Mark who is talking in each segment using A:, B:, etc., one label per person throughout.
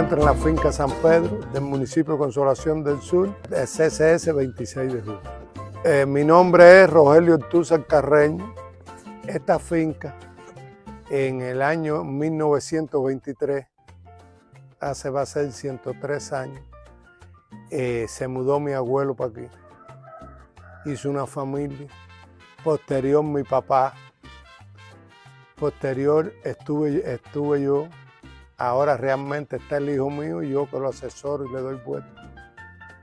A: encuentro en la finca San Pedro del municipio de Consolación del Sur, de CCS 26 de julio. Mi nombre es Rogelio Ortúzar Carreño. Esta finca en el año 1923, va a ser 103 años, se mudó mi abuelo para aquí. Hizo una familia. Posterior mi papá. Posterior estuve yo. Ahora realmente está el hijo mío y yo que lo asesoro y le doy vuelta.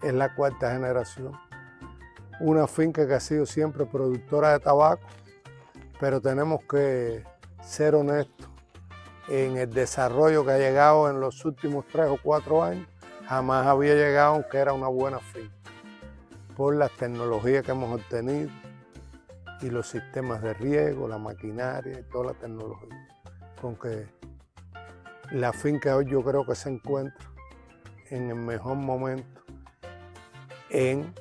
A: Es la cuarta generación. Una finca que ha sido siempre productora de tabaco, pero tenemos que ser honestos. En el desarrollo que ha llegado en los últimos 3 o 4 años, jamás había llegado aunque era una buena finca, por las tecnologías que hemos obtenido y los sistemas de riego, la maquinaria y toda la tecnología. Con que la finca hoy yo creo que se encuentra en el mejor momento en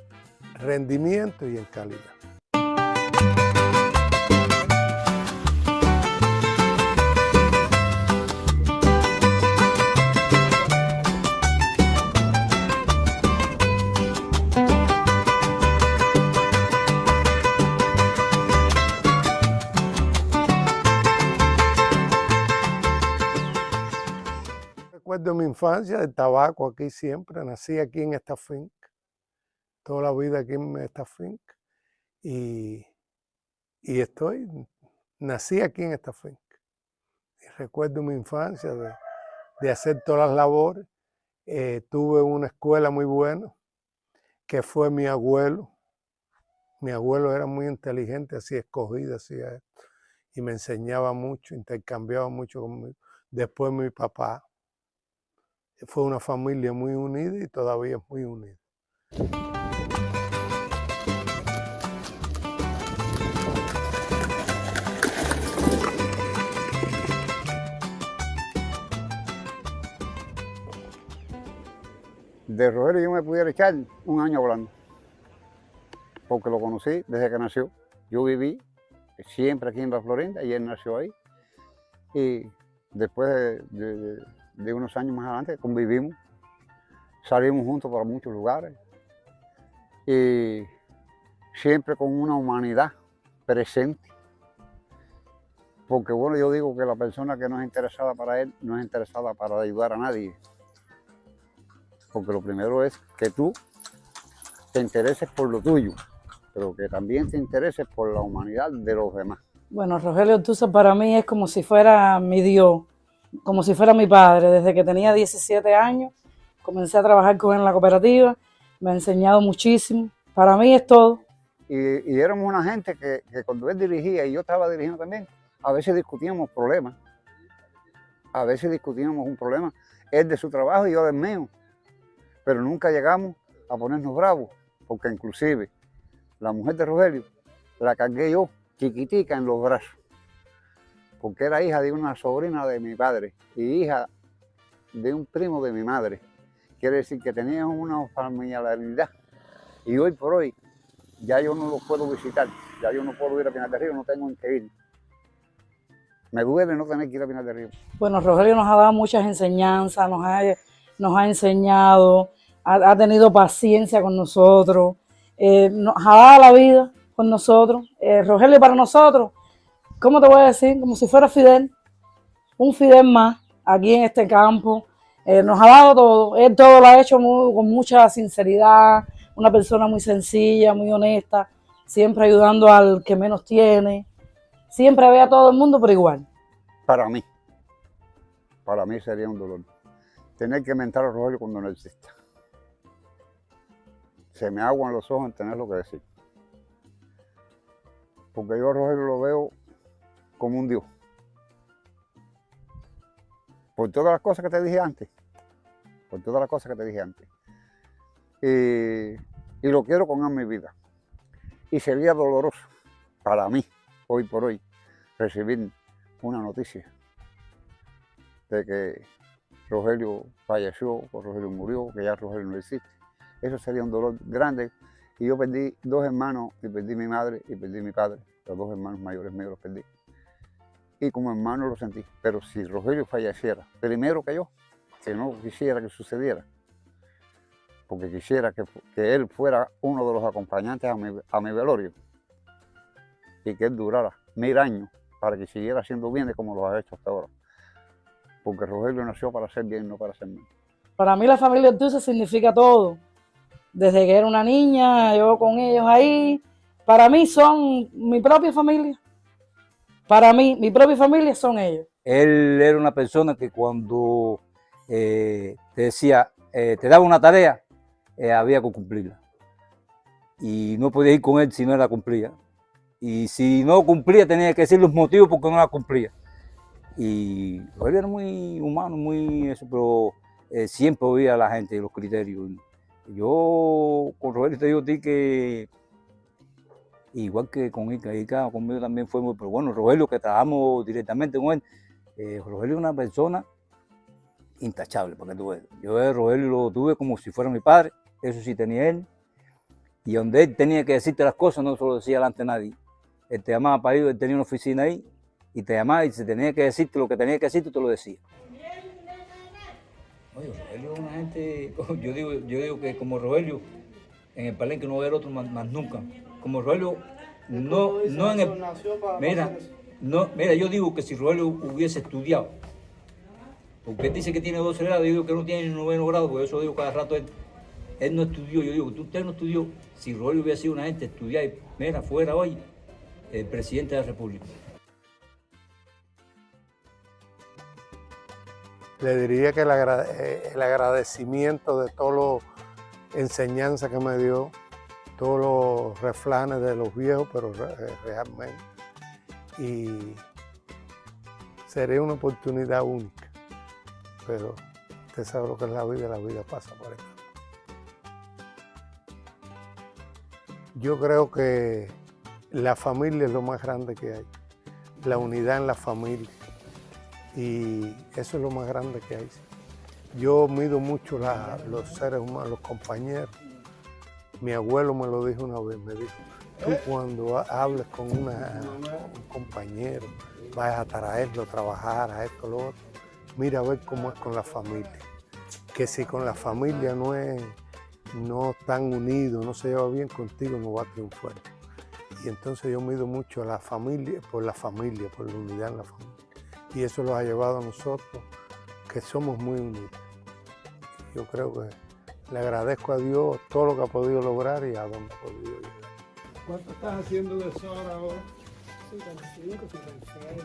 A: rendimiento y en calidad. Recuerdo mi infancia del tabaco aquí siempre, nací aquí en esta finca, toda la vida aquí en esta finca y nací aquí en esta finca. Y recuerdo mi infancia de hacer todas las labores. Tuve una escuela muy buena que fue mi abuelo. Mi abuelo era muy inteligente, así escogida, hacía esto y me enseñaba mucho, intercambiaba mucho conmigo. Después mi papá. Fue una familia muy unida y todavía es muy unida.
B: De Rogelio yo me pudiera echar un año hablando, porque lo conocí desde que nació. Yo viví siempre aquí en La Florinda y él nació ahí. Y después de unos años más adelante convivimos, salimos juntos para muchos lugares y siempre con una humanidad presente. Porque bueno, yo digo que la persona que no es interesada para él, no es interesada para ayudar a nadie. Porque lo primero es que tú te intereses por lo tuyo, pero que también te intereses por la humanidad de los demás.
C: Bueno, Rogelio Ortúzar para mí es como si fuera mi Dios, como si fuera mi padre. Desde que tenía 17 años, comencé a trabajar con él en la cooperativa, me ha enseñado muchísimo. Para mí es todo.
B: Y éramos una gente que cuando él dirigía y yo estaba dirigiendo también, a veces discutíamos problemas. A veces discutíamos un problema, él de su trabajo y yo del mío. Pero nunca llegamos a ponernos bravos, porque inclusive la mujer de Rogelio la cargué yo chiquitica en los brazos, porque era hija de una sobrina de mi padre y hija de un primo de mi madre. Quiere decir que teníamos una familiaridad y hoy por hoy ya yo no los puedo visitar, ya yo no puedo ir a Pinar del Río, no tengo en qué ir. Me duele no tener que ir a Pinar del Río.
C: Bueno, Rogelio nos ha dado muchas enseñanzas, nos ha enseñado, ha tenido paciencia con nosotros, nos ha dado la vida con nosotros. Rogelio para nosotros, ¿cómo te voy a decir? Como si fuera Fidel, un Fidel más aquí en este campo. Nos ha dado todo, él todo lo ha hecho con mucha sinceridad, una persona muy sencilla, muy honesta, siempre ayudando al que menos tiene, siempre ve a todo el mundo por igual.
B: Para mí sería un dolor tener que mentar a Rogelio cuando no exista. Se me aguan los ojos en tenerlo que decir. Porque yo a Rogelio lo veo como un Dios. Por todas las cosas que te dije antes. Por todas las cosas que te dije antes. Y lo quiero con mi vida. Y sería doloroso para mí, hoy por hoy, recibir una noticia de que Rogelio falleció, o Rogelio murió, que ya Rogelio no existe. Eso sería un dolor grande. Y yo perdí 2 hermanos, y perdí mi madre y perdí mi padre. Los 2 hermanos mayores míos los perdí. Y como hermano lo sentí. Pero si Rogelio falleciera primero que yo, que no quisiera que sucediera, porque quisiera que él fuera uno de los acompañantes a mi velorio y que él durara 1000 años para que siguiera haciendo bien como lo ha hecho hasta ahora. Porque Rogelio nació para hacer bien, no para hacer mal.
C: Para mí la familia Ortúzar significa todo. Desde que era una niña, yo con ellos ahí, para mí son mi propia familia. Para mí, mi propia familia son ellos.
D: Él era una persona que cuando te decía, te daba una tarea, había que cumplirla. Y no podía ir con él si no la cumplía. Y si no cumplía, tenía que decir los motivos por qué no la cumplía. Y él era muy humano, muy eso, pero siempre oía a la gente, los criterios. Yo con Rogelio te digo a ti que igual que con Ica conmigo también fue muy, pero bueno, Rogelio, que trabajamos directamente con él, Rogelio es una persona intachable, para que tú veas. Yo a Rogelio lo tuve como si fuera mi padre, eso sí tenía él, y donde él tenía que decirte las cosas no se lo decía delante de nadie. Él te llamaba para ir, él tenía una oficina ahí, y te llamaba y si tenía que decirte lo que tenía que decirte, te lo decía. Oye, Rogelio es una gente, yo digo que como Rogelio, en el Palenque no va a haber otro más nunca. Como Rogelio, no en el... Mira, yo digo que si Rogelio hubiese estudiado, porque él dice que tiene 12 grados, yo digo que no tiene ni 9 grado, porque eso digo cada rato, él no estudió, yo digo que usted no estudió, si Rogelio hubiera sido una gente estudiada y mira, fuera hoy el presidente de la República.
A: Le diría que el agradecimiento de todas las enseñanzas que me dio, todos los refranes de los viejos, pero realmente. Y sería una oportunidad única. Pero usted sabe lo que es la vida pasa por esto. Yo creo que la familia es lo más grande que hay. La unidad en la familia. Y eso es lo más grande que hay. Yo mido mucho los seres humanos, los compañeros. Mi abuelo me lo dijo una vez, me dijo, tú cuando hables con un compañero, vayas a traerlo a trabajar, a esto, lo otro, mira a ver cómo es con la familia. Que si con la familia no están unidos, no se lleva bien contigo, no va a triunfar. Y entonces yo mido mucho a la familia, por la unidad en la familia. Y eso lo ha llevado a nosotros, que somos muy unidos. Yo creo que le agradezco a Dios todo lo que ha podido lograr y a dónde ha podido llegar. ¿Cuánto estás haciendo de eso ahora?
E: 55, 56,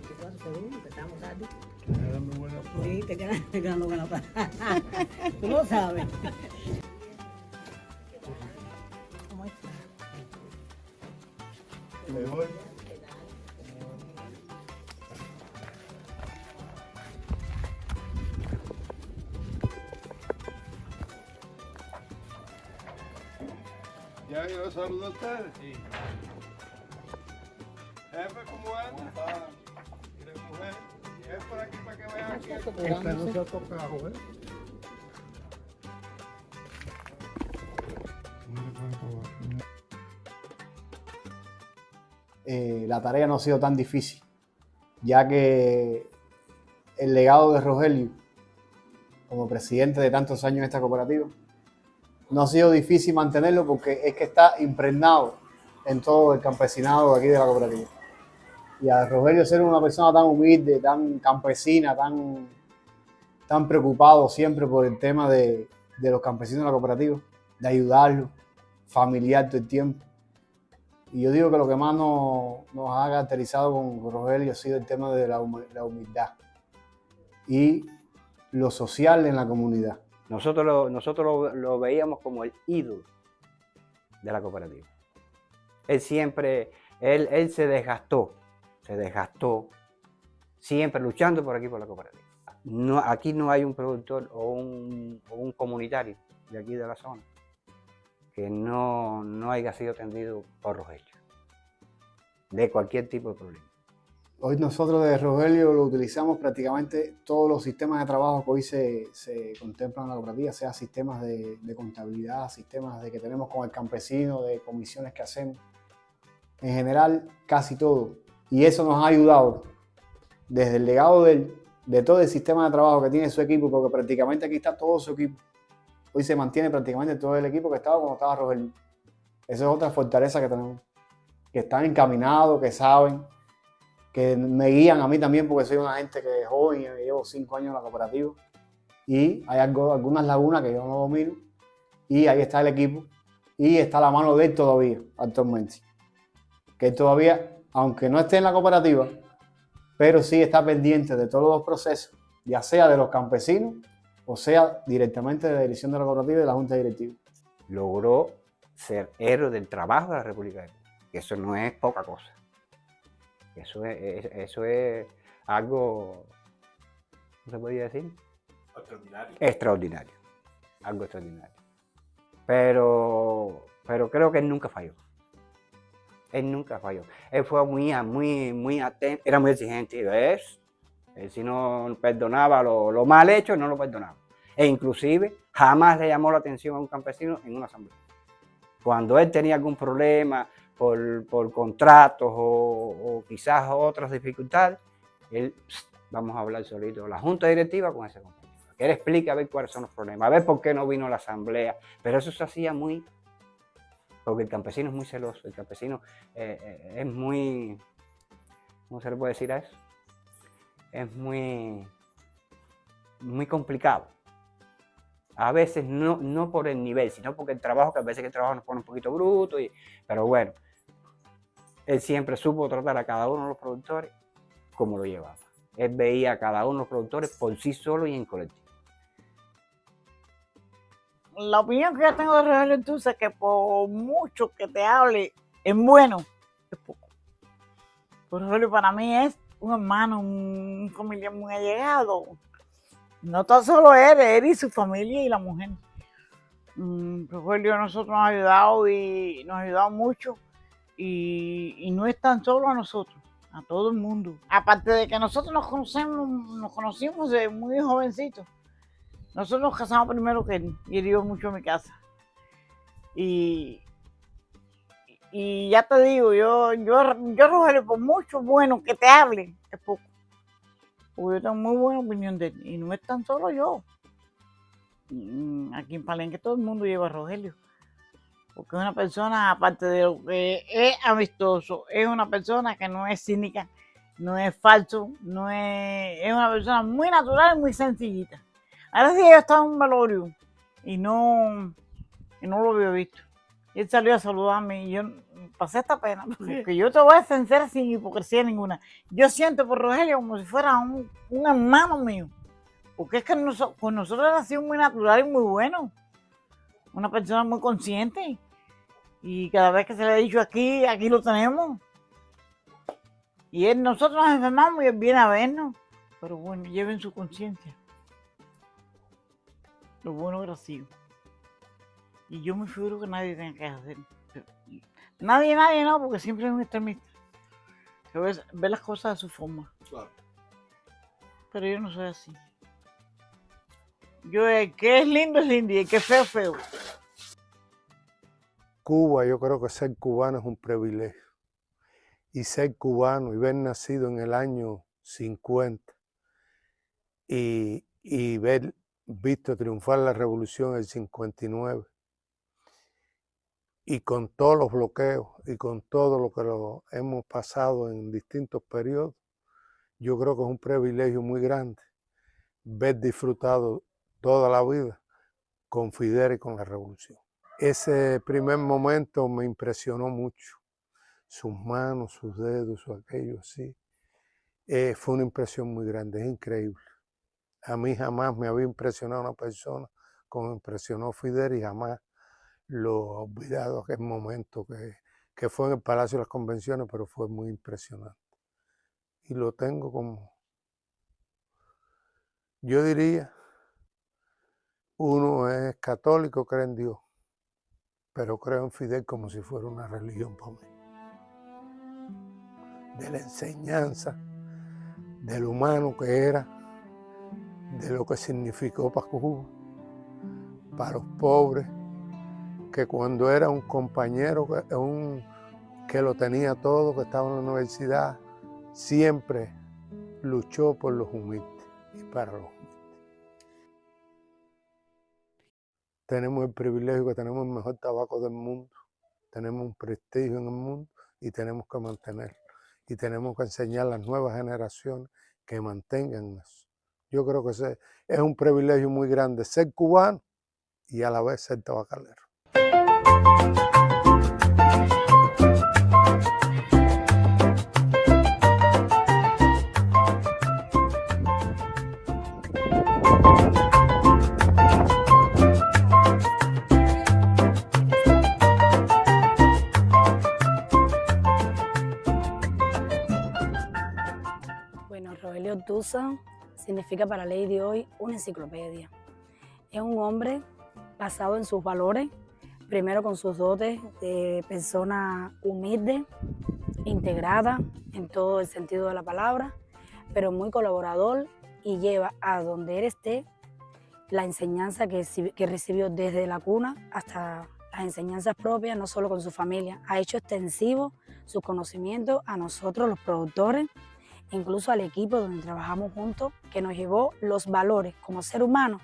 E: 54 segundos, que estamos tarde.
A: Te quedando buena forma.
E: Sí, te quedando buena forma. Tú lo sabes. ¿Cómo es?
A: Le voy. ¿Ya yo saludo a ustedes? Sí. Jefe, ¿cómo anda? ¿Quiere mujer? Es por aquí para que vean aquí. Esta no se ha tocado, ¿eh?
F: La tarea no ha sido tan difícil, ya que el legado de Rogelio como presidente de tantos años en esta cooperativa no ha sido difícil mantenerlo porque es que está impregnado en todo el campesinado de aquí de la cooperativa. Y a Rogelio ser una persona tan humilde, tan campesina, tan preocupado siempre por el tema de los campesinos de la cooperativa, de ayudarlos, familiar todo el tiempo. Y yo digo que lo que más nos ha caracterizado con Rogelio ha sido el tema de la humildad y lo social en la comunidad.
G: Nosotros lo veíamos como el ídolo de la cooperativa. Él siempre, él se desgastó siempre luchando por aquí, por la cooperativa. No, aquí no hay un productor o un comunitario de aquí de la zona que no haya sido atendido por Rogelio, de cualquier tipo de problema.
F: Hoy nosotros de Rogelio lo utilizamos prácticamente todos los sistemas de trabajo que hoy se contemplan en la cooperativa, sea sistemas de contabilidad, sistemas de que tenemos con el campesino, de comisiones que hacemos. En general, casi todo. Y eso nos ha ayudado, desde el legado de él, de todo el sistema de trabajo que tiene su equipo, porque prácticamente aquí está todo su equipo. Hoy se mantiene prácticamente todo el equipo que estaba cuando estaba Rogelio. Esa es otra fortaleza que tenemos, que están encaminados, que saben, que me guían a mí también, porque soy una gente que es joven y llevo 5 años en la cooperativa. Y hay algunas lagunas que yo no domino, y ahí está el equipo, y está la mano de él todavía, actualmente. Que él todavía, aunque no esté en la cooperativa, pero sí está pendiente de todos los procesos, ya sea de los campesinos, o sea directamente de la dirección de la cooperativa y de la junta directiva.
G: Logró ser héroe del trabajo de la República de Cuba. Que eso no es poca cosa. Eso es algo, ¿cómo se podría decir?
H: Extraordinario.
G: Extraordinario. Algo extraordinario. Pero creo que él nunca falló. Él nunca falló. Él fue muy atento, era muy exigente, ¿ves? Él si no perdonaba lo mal hecho, no lo perdonaba. E inclusive jamás le llamó la atención a un campesino en una asamblea. Cuando él tenía algún problema por contratos o quizás otras dificultades, él, vamos a hablar solito, la junta directiva con ese compañero. Que él explique a ver cuáles son los problemas, a ver por qué no vino a la asamblea. Pero eso se hacía muy... Porque el campesino es muy celoso, el campesino es muy... ¿Cómo se le puede decir a eso? Es muy complicado. A veces no por el nivel, sino porque el trabajo, que a veces el trabajo nos pone un poquito bruto, pero bueno, él siempre supo tratar a cada uno de los productores como lo llevaba. Él veía a cada uno de los productores por sí solo y en colectivo.
I: La opinión que yo tengo de Rogelio entonces es que por mucho que te hable en bueno, es poco. Pues Rogelio para mí es un hermano, un familiar muy allegado. No tan solo él y su familia y la mujer. Rogelio a nosotros nos ha ayudado y nos ha ayudado mucho. Y no es tan solo a nosotros, a todo el mundo. Aparte de que nosotros nos conocimos de muy jovencitos. Nosotros nos casamos primero que él, y él iba mucho a mi casa. Y ya te digo, yo Rogelio, por mucho bueno que te hable, es poco. Porque yo tengo muy buena opinión de él, y no es tan solo yo. Aquí en Palenque todo el mundo lleva a Rogelio. Porque es una persona, aparte de lo que es amistoso, es una persona que no es cínica, no es falso, es una persona muy natural y muy sencillita. Ahora sí yo estaba en un velorio y no lo había visto. Y él salió a saludarme y yo pasé esta pena, porque yo te voy a ser sincera sin hipocresía ninguna. Yo siento por Rogelio como si fuera un hermano mío, porque es que con nosotros ha sido muy natural y muy bueno. Una persona muy consciente. Y cada vez que se le ha dicho aquí lo tenemos. Y nosotros nos enfermamos y él viene a vernos. Pero bueno, lleven su conciencia. Lo bueno que recibo. Y yo me figuro que nadie tenga que hacer. Nadie no, porque siempre es un extremista. Que ve las cosas de su forma.
H: Claro.
I: Pero yo no soy así. Yo el que es lindo y el que es feo es feo.
A: Cuba, yo creo que ser cubano es un privilegio. Y ser cubano y ver nacido en el año 50 y ver visto triunfar la revolución del 59 y con todos los bloqueos y con todo lo que hemos pasado en distintos periodos, yo creo que es un privilegio muy grande ver disfrutado toda la vida con Fidel y con la revolución. Ese primer momento me impresionó mucho. Sus manos, sus dedos, su aquello así. Fue una impresión muy grande, es increíble. A mí jamás me había impresionado una persona como impresionó Fidel y jamás lo he olvidado aquel momento que fue en el Palacio de las Convenciones, pero fue muy impresionante. Y lo tengo como, yo diría, uno es católico, cree en Dios, pero creo en Fidel como si fuera una religión para mí. De la enseñanza, del humano que era, de lo que significó para Cuba, para los pobres, que cuando era un compañero, que lo tenía todo, que estaba en la universidad, siempre luchó por los humildes. y para los humildes. Tenemos el privilegio que tenemos el mejor tabaco del mundo, tenemos un prestigio en el mundo y tenemos que mantenerlo. Y tenemos que enseñar a las nuevas generaciones que mantengan eso. Yo creo que ese es un privilegio muy grande, ser cubano y a la vez ser tabacalero.
H: Bueno, Rogelio Otúzar significa para Ley de hoy una enciclopedia. Es un hombre basado en sus valores, primero con sus dotes de persona humilde, integrada en todo el sentido de la palabra, pero muy colaborador y lleva a donde él esté la enseñanza que recibió desde la cuna hasta las enseñanzas propias, no solo con su familia. Ha hecho extensivo sus conocimientos a nosotros, los productores, incluso al equipo donde trabajamos juntos, que nos llevó los valores como ser humano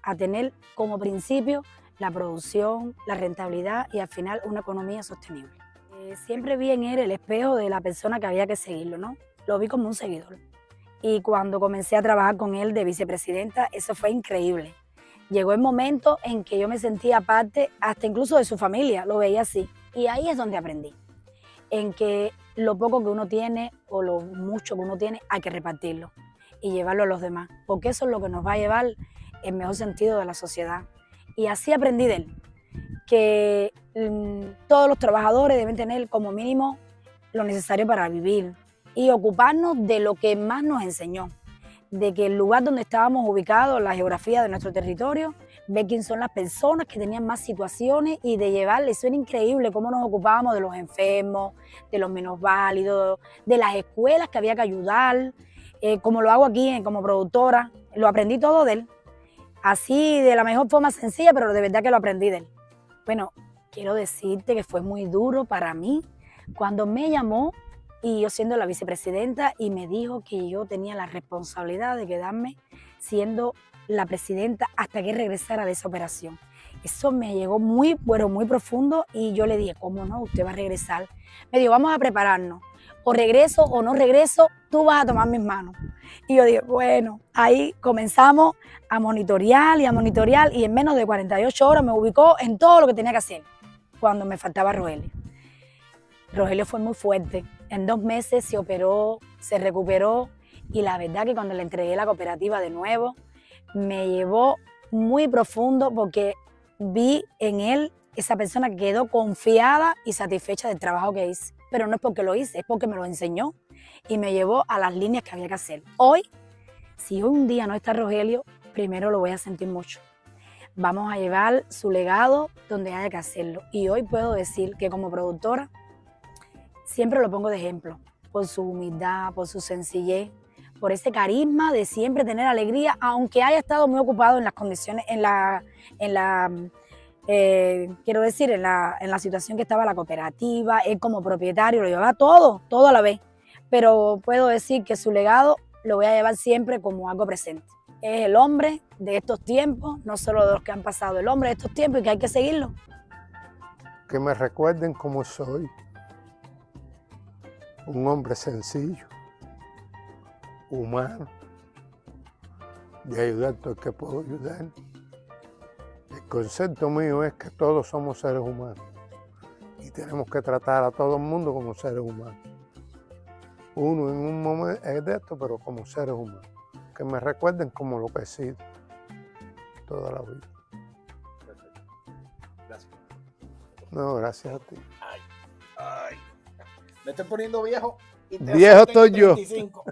H: a tener como principio la producción, la rentabilidad y al final una economía sostenible. Siempre vi en él el espejo de la persona que había que seguirlo, ¿no? Lo vi como un seguidor. Y cuando comencé a trabajar con él de vicepresidenta, eso fue increíble. Llegó el momento en que yo me sentía parte hasta incluso de su familia, lo veía así. Y ahí es donde aprendí, en que lo poco que uno tiene o lo mucho que uno tiene hay que repartirlo y llevarlo a los demás, porque eso es lo que nos va a llevar el mejor sentido de la sociedad. Y así aprendí de él, que todos los trabajadores deben tener como mínimo lo necesario para vivir y ocuparnos de lo que más nos enseñó, de que el lugar donde estábamos ubicados, la geografía de nuestro territorio, ver quién son las personas que tenían más situaciones y de llevarles. Eso era increíble, cómo nos ocupábamos de los enfermos, de los menos válidos, de las escuelas que había que ayudar, como lo hago aquí como productora. Lo aprendí todo de él, así de la mejor forma sencilla, pero de verdad que lo aprendí de él. Bueno, quiero decirte que fue muy duro para mí cuando me llamó y yo siendo la vicepresidenta y me dijo que yo tenía la responsabilidad de quedarme siendo la presidenta hasta que regresara de esa operación. Eso me llegó muy, pero muy profundo y yo le dije, ¿cómo no? Usted va a regresar. Me dijo, vamos a prepararnos. O regreso o no regreso, tú vas a tomar mis manos. Y yo dije, bueno, ahí comenzamos a monitorear y en menos de 48 horas me ubicó en todo lo que tenía que hacer cuando me faltaba Rogelio. Rogelio fue muy fuerte. En 2 meses se operó, se recuperó y la verdad que cuando le entregué la cooperativa de nuevo, me llevó muy profundo porque vi en él esa persona que quedó confiada y satisfecha del trabajo que hice. Pero no es porque lo hice, es porque me lo enseñó y me llevó a las líneas que había que hacer. Hoy, si un día no está Rogelio, primero lo voy a sentir mucho. Vamos a llevar su legado donde haya que hacerlo. Y hoy puedo decir que como productora, siempre lo pongo de ejemplo, por su humildad, por su sencillez, por ese carisma de siempre tener alegría, aunque haya estado muy ocupado en las condiciones, quiero decir, en la situación que estaba la cooperativa, él como propietario lo llevaba todo a la vez. Pero puedo decir que su legado lo voy a llevar siempre como algo presente. Es el hombre de estos tiempos, no solo de los que han pasado, el hombre de estos tiempos y que hay que seguirlo.
A: Que me recuerden cómo soy. Un hombre sencillo, humano, de ayudar a todo el que puedo ayudar. El concepto mío es que todos somos seres humanos y tenemos que tratar a todo el mundo como seres humanos. Uno en un momento es de esto, pero como seres humanos. Que me recuerden como lo que he sido toda la vida.
F: Perfecto. Gracias.
A: No, gracias a ti.
F: Ay. Me estoy poniendo viejo.
A: Viejo estoy yo.
F: 35.